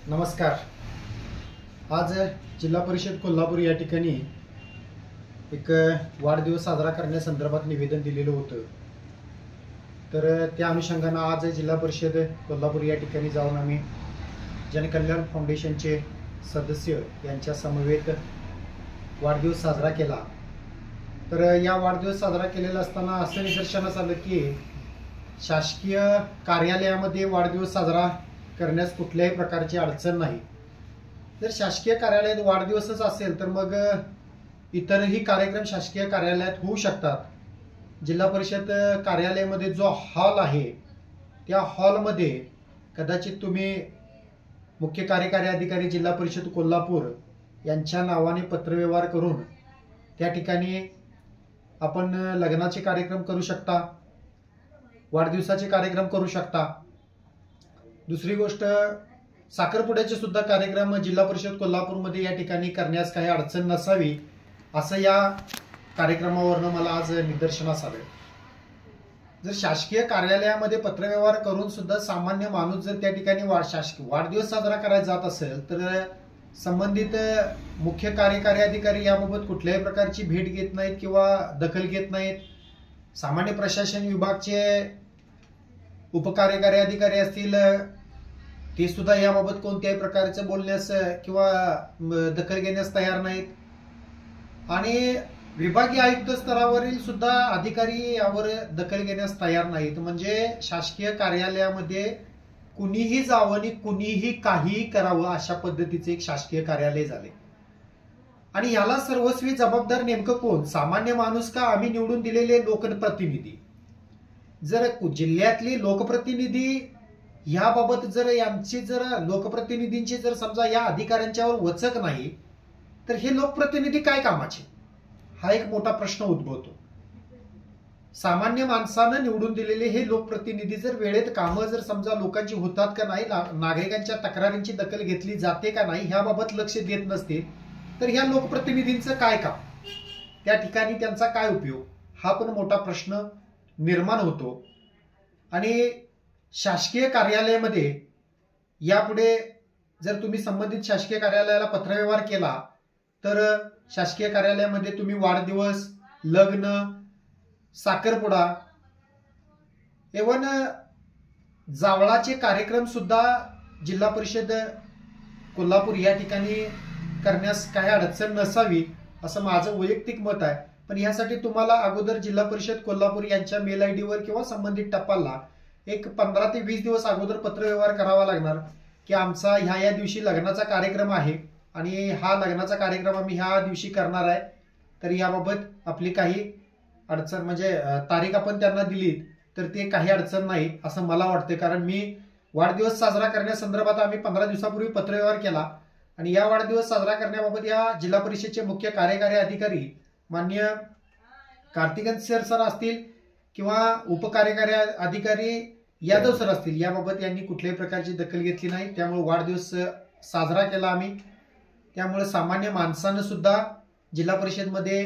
नमस्कार। आज जिल्हा परिषद कोल्हापूर या ठिकाणी एक वाढदिवस साजरा करण्यासंदर्भात निवेदन दिलेलं होतं। तर त्या अनुषंगानं आज जिल्हा परिषद कोल्हापूर या ठिकाणी जाऊन आम्ही जनकल्याण फाउंडेशनचे सदस्य यांच्या समवेत वाढदिवस साजरा केला। तर या वाढदिवस साजरा केलेला असताना असं निदर्शनास आलं की शासकीय कार्यालयामध्ये वाढदिवस साजरा करण्यास कुठल्याही प्रकारची अडचण नाही। जर शासकीय कार्यालयात वाढदिवसच असेल तर मग इतरही कार्यक्रम शासकीय कार्यालयात होऊ शकतात। जिल्हा परिषद कार्यालयामध्ये जो हॉल आहे त्या हॉलमध्ये कदाचित तुम्ही मुख्य कार्यकारी अधिकारी जिल्हा परिषद कोल्हापूर यांच्या नावाने पत्रव्यवहार करून त्या ठिकाणी आपण लग्नाचे कार्यक्रम करू शकता, वाढदिवसाचे कार्यक्रम करू शकता। दुसरी गोष्ट, साखरपुड्याचे सुद्धा कार्यक्रम जिल्हा परिषद कोल्हापूरमध्ये या ठिकाणी करण्यास काही अडचण नसावी असं या कार्यक्रमावरून मला आज निदर्शनास आलं। जर शासकीय कार्यालयामध्ये पत्रव्यवहार करून सुद्धा सामान्य माणूस जर त्या ठिकाणी वाढदिवस साजरा करायला जात असेल तर संबंधित मुख्य कार्यकारी अधिकारी याबाबत कुठल्याही प्रकारची भेट घेत नाहीत किंवा दखल घेत नाहीत। सामान्य प्रशासन विभागचे उपकार्यकारी अधिकारी असतील ते सुद्धा याबाबत कोणत्याही प्रकारचं बोलण्यास किंवा दखल घेण्यास तयार नाहीत आणि विभागीय आयुक्त स्तरावरील सुद्धा अधिकारी यावर दखल घेण्यास तयार नाहीत। म्हणजे शासकीय कार्यालयामध्ये कुणीही जावं आणि कुणीही काहीही करावं अशा पद्धतीचे एक शासकीय कार्यालय झाले आणि याला सर्वस्वी जबाबदार नेमकं कोण? सामान्य माणूस का आम्ही निवडून दिलेले लोकप्रतिनिधी? जर जिल्ह्यातली लोकप्रतिनिधी याबाबत जर लोकप्रतिनिधींची जर समजा या अधिकाऱ्यांच्यावर वचक नाही तर हे लोकप्रतिनिधी काय कामाचे? हा एक मोठा प्रश्न उद्भवतो। सामान्य माणसानं निवडून दिलेले हे लोकप्रतिनिधी जर वेळेत कामं जर समजा लोकांची होतात का नाही, नागरिकांच्या तक्रारींची दखल घेतली जाते का नाही ह्याबाबत लक्ष देत नसतील तर ह्या लोकप्रतिनिधींचं काय काम? त्या ठिकाणी त्यांचा काय उपयोग? हा पण मोठा प्रश्न निर्माण होतो। आणि शासकीय कार्यालयामध्ये यापुढे जर तुम्ही संबंधित शासकीय कार्यालयाला पत्रव्यवहार केला तर शासकीय कार्यालयामध्ये तुम्ही वाढदिवस, लग्न, साखरपुडा, एवन जावळाचे कार्यक्रम सुद्धा जिल्हा परिषद कोल्हापूर या ठिकाणी करण्यास काही अडचण नसावी असं माझं वैयक्तिक मत आहे। पण यासाठी तुम्हाला अगोदर जिल्हा परिषद कोल्हापूर यांच्या मेल आयडी वर किंवा संबंधित टपालला एक 15 ते 20 दिवस अगोदर पत्रव्यवहार करावा लागणार की आमचा ह्या दिवशी लग्नाचा कार्यक्रम आहे आणि हा लग्नाचा कार्यक्रम आम्ही ह्या दिवशी करणार आहे, तर याबाबत आपली काही अडचण म्हणजे तारीख आपण त्यांना दिली तर ते काही अडचण नाही असं मला वाटतं। कारण मी वाढदिवस साजरा करण्यासंदर्भात आम्ही 15 दिवसापूर्वी पत्रव्यवहार केला आणि या वाढदिवस साजरा करण्याबाबत या जिल्हा परिषदेचे मुख्य कार्यकारी अधिकारी माननीय कार्तिकन सर असतील किंवा उपकार्यकारी अधिकारी यादव सर असतील याबाबत यांनी कुठल्याही प्रकारची दखल घेतली नाही। त्यामुळे वाढदिवस साजरा केला आम्ही। त्यामुळे सामान्य माणसानं सुद्धा जिल्हा परिषदमध्ये